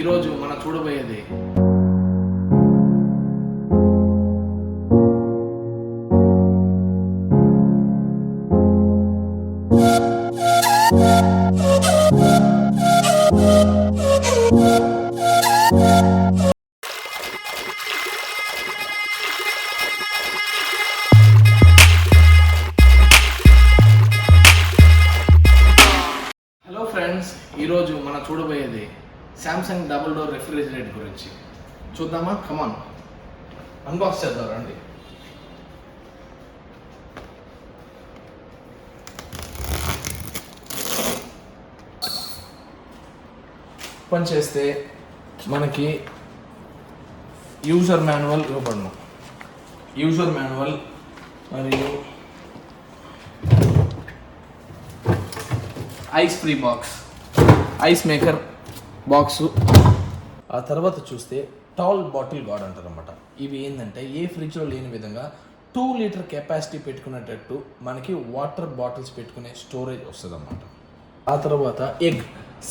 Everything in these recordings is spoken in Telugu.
ఈరోజు మనం చూడబోయేది హలో ఫ్రెండ్స్, ఈరోజు మనం చూడబోయేది శాంసంగ్ డబుల్ డోర్ రెఫ్రిజిరేటర్ గురించి చూద్దామా? కమాన్, అన్బాక్స్ చేద్దాం రండి. ఓపెన్ చేస్తే మనకి యూజర్ మాన్యువల్ ఇవ్వబడను. యూజర్ మాన్యువల్ మరియు ice free box, ice maker box. ఆ తర్వాత చూస్తే టాల్ బాటిల్ గార్డ్ అంటారు అన్నమాట. ఇవి ఏంటంటే ఏ ఫ్రిడ్జ్లో లేని విధంగా 2 లీటర్ కెపాసిటీ పెట్టుకునేటట్టు మనకి వాటర్ బాటిల్స్ పెట్టుకునే స్టోరేజ్ వస్తుంది అన్నమాట. ఆ తర్వాత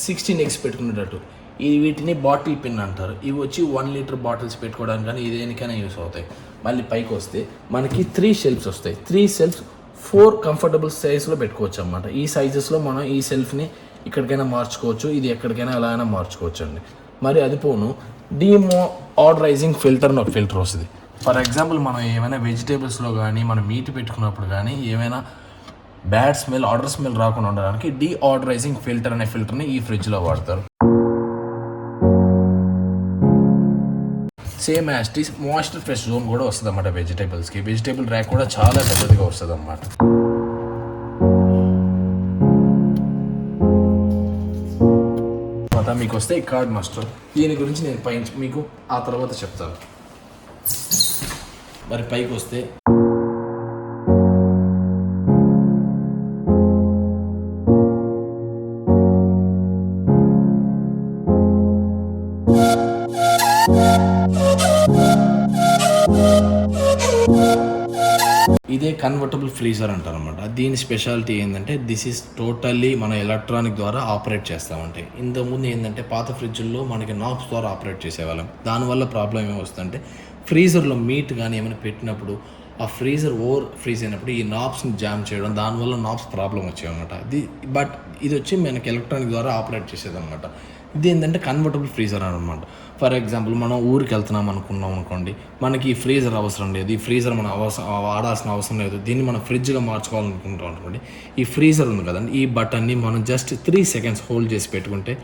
16 ఎగ్స్ పెట్టుకునేటట్టు, ఈ వీటిని బాటిల్ పిన్ అంటారు. ఇవి వచ్చి 1 లీటర్ బాటిల్స్ పెట్టుకోవడానికి కానీ దేనికైనా యూస్ అవుతాయి. మళ్ళీ పైకి వస్తే మనకి 3 షెల్ఫ్స్ వస్తాయి. 3 షెల్ఫ్స్ 4 కంఫర్టబుల్ సైజ్లో పెట్టుకోవచ్చు అన్నమాట. ఈ సైజెస్లో మనం ఈ షెల్ఫ్ని ఇక్కడికైనా మార్చుకోవచ్చు, ఇది ఎక్కడికైనా ఎలా అయినా మార్చుకోవచ్చు అండి. మరి అది పోను ఆర్డరైజింగ్ ఫిల్టర్ అని ఒక ఫిల్టర్ వస్తుంది. ఫర్ ఎగ్జాంపుల్ మనం ఏమైనా వెజిటేబుల్స్లో కానీ మనం మీట్ పెట్టుకున్నప్పుడు కానీ ఏమైనా బ్యాడ్ స్మెల్, ఆర్డర్ స్మెల్ రాకుండా ఉండడానికి ఆర్డరైజింగ్ ఫిల్టర్ అనే ఫిల్టర్ని ఈ ఫ్రిడ్జ్లో వాడతారు. సేమ్ యాస్టీస్ మాయిస్చర్ ఫ్రెష్ జోన్ కూడా వస్తుంది అన్నమాట. వెజిటేబుల్స్కి వెజిటేబుల్ ర్యాక్ కూడా చాలా పెద్దదిగా వస్తుంది అన్నమాట. మీకు వస్తే ఈ కార్డ్ మాస్టర్, దీని గురించి నేను పైన మీకు ఆ తర్వాత చెప్తాను. మరి పైకి వస్తే ఇదే కన్వర్టబుల్ ఫ్రీజర్ అంటారు అనమాట. దీని స్పెషాలిటీ ఏంటంటే దిస్ ఈజ్ టోటల్లీ మన ఎలక్ట్రానిక్ ద్వారా ఆపరేట్ చేస్తామంటే. ఇంతకుముందు ఏంటంటే పాత ఫ్రిడ్జ్ల్లో మనకి నాబ్స్ ద్వారా ఆపరేట్ చేసేవాళ్ళం. దానివల్ల ప్రాబ్లం ఏమొస్తుందంటే ఫ్రీజర్లో మీట్ కానీ ఏమైనా పెట్టినప్పుడు ఆ ఫ్రీజర్ ఓవర్ ఫ్రీజ్ అయినప్పుడు ఈ నాబ్స్ని జామ్ చేయడం, దానివల్ల నాబ్స్ ప్రాబ్లం వచ్చాయన్నమాట. బట్ ఇది వచ్చి మనకి ఎలక్ట్రానిక్ ద్వారా ఆపరేట్ చేసేదన్నమాట. ఇది ఏంటంటే కన్వర్టబుల్ ఫ్రీజర్ అనమాట. ఫర్ ఎగ్జాంపుల్ మనం ఊరికి వెళ్తున్నాం అనుకున్నాం అనుకోండి, మనకి ఈ ఫ్రీజర్ అవసరం లేదు, ఈ ఫ్రీజర్ మనం వాడాల్సిన అవసరం లేదు, దీన్ని మనం ఫ్రిడ్జ్గా మార్చుకోవాలనుకుంటాం అనుకోండి, ఈ ఫ్రీజర్ ఉంది కదండి, ఈ బటన్ని మనం జస్ట్ 3 సెకండ్స్ హోల్డ్ చేసి పెట్టుకుంటే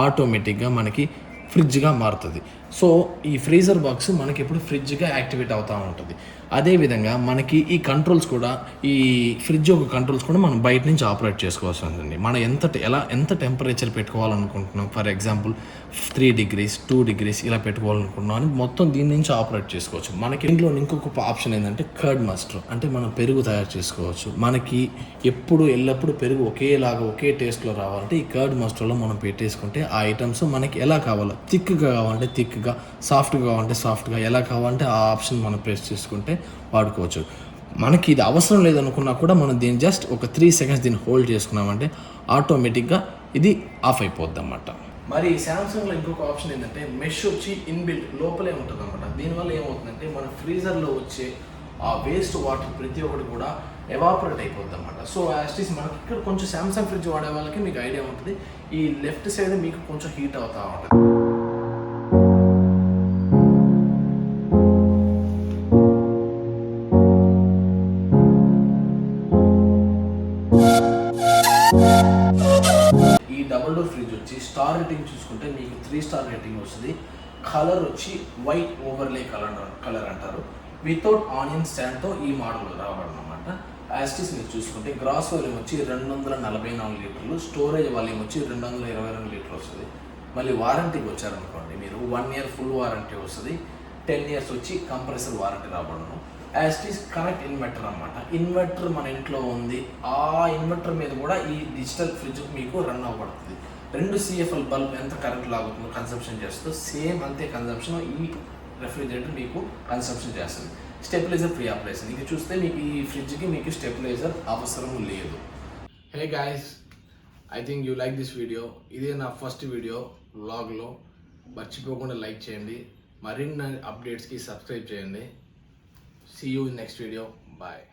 ఆటోమేటిక్గా మనకి ఫ్రిడ్జ్గా మారుతుంది. సో ఈ ఫ్రీజర్ బాక్స్ మనకి ఎప్పుడు ఫ్రిడ్జ్గా యాక్టివేట్ అవుతూ ఉంటుంది. అదేవిధంగా మనకి ఈ కంట్రోల్స్ కూడా, ఈ ఫ్రిడ్జ్ యొక్క కంట్రోల్స్ కూడా మనం బయట నుంచి ఆపరేట్ చేసుకోవాల్సి ఉంటుంది. మనం ఎంత temperature పెట్టుకోవాలనుకుంటున్నాం, for example 3 degrees 2 degrees ఇలా పెట్టుకోవాలనుకుంటున్నాం అని మొత్తం దీని నుంచి ఆపరేట్ చేసుకోవచ్చు. మనకి ఇంట్లో ఇంకొక ఆప్షన్ ఏంటంటే కర్డ్ మాస్టర్, అంటే మనం పెరుగు తయారు చేసుకోవచ్చు. మనకి ఎల్లప్పుడూ పెరుగు ఒకే టేస్ట్లో రావాలంటే ఈ కర్డ్ మాస్టర్లో మనం పెట్టేసుకుంటే ఆ ఐటమ్స్ మనకి ఎలా కావాలో, థిక్గా కావాలంటే థిక్గా, సాఫ్ట్గా కావాలంటే సాఫ్ట్గా, ఎలా కావాలంటే ఆ ఆప్షన్ మనం ప్రెస్ చేసుకుంటే వాడుకోవచ్చు. మనకి ఇది అవసరం లేదనుకున్నా కూడా మనం దీన్ని జస్ట్ ఒక 3 seconds దీన్ని హోల్డ్ చేసుకున్నామంటే ఆటోమేటిక్గా ఇది ఆఫ్ అయిపోద్ది అన్నమాట. మరి శాంసంగ్లో ఇంకొక ఆప్షన్ ఏంటంటే మెష్ వచ్చి ఇన్బిల్ట్ లోపలే ఉంటుంది అన్నమాట. దీనివల్ల ఏమవుతుందంటే మన ఫ్రీజర్లో వచ్చే ఆ వేస్ట్ వాటర్ ప్రతి ఒక్కటి కూడా ఎవాపరేట్ అయిపోద్ది అన్నమాట. సో యాస్టీస్ మనకి ఇక్కడ కొంచెం శాంసంగ్ ఫ్రిడ్జ్ వాడే వాళ్ళకి మీకు ఐడియా ఉంటుంది, ఈ లెఫ్ట్ సైడ్ మీకు కొంచెం హీట్ అవుతూ ఉంటుంది. ఈ డబుల్ డోర్ ఫ్రిడ్జ్ వచ్చి స్టార్ రేటింగ్ చూసుకుంటే మీకు 3 స్టార్ రేటింగ్ వస్తుంది. కలర్ వచ్చి వైట్ ఓవర్లే కలర్ అంటారు. వితౌట్ ఆనియన్ స్టాండ్తో ఈ మోడల్ రావడనమాట. యాస్టీస్ మీరు చూసుకుంటే గ్రాస్ వాల్యూమ్ వచ్చి 244 లీటర్లు, స్టోరేజ్ వాల్యూమ్ వచ్చి 222 లీటర్లు వస్తుంది. మళ్ళీ వారంటీకి వచ్చారనుకోండి మీరు 1 year ఫుల్ వారంటీ వస్తుంది, 10 years వచ్చి కంప్రెసర్ వారంటీ రాబడను. యాస్టీస్ కనెక్ట్ ఇన్వర్టర్ అన్నమాట. ఇన్వర్టర్ మన ఇంట్లో ఉంది, ఆ ఇన్వర్టర్ మీద కూడా ఈ డిజిటల్ ఫ్రిడ్జ్ మీకు రన్ అవ్వబడుతుంది. 2 CFL బల్బ్ ఎంత కరెంట్ లాగుతుందో కన్సంప్షన్ చేస్తుందో సేమ్ అంతే కన్సంప్షన్ ఈ రెఫ్రిజిరేటర్ మీకు కన్సంప్షన్ చేస్తుంది. Stabiliser free operation. ఇది చూస్తే మీకు ఈ ఫ్రిడ్జ్కి మీకు స్టెబిలైజర్ అవసరం లేదు. Hey guys, I think you like this video. ఇదే నా ఫస్ట్ వీడియో వ్లాగ్లో. మర్చిపోకుండా లైక్ చేయండి. మరిన్ని అప్డేట్స్కి సబ్స్క్రైబ్ చేయండి. See you in next video. Bye.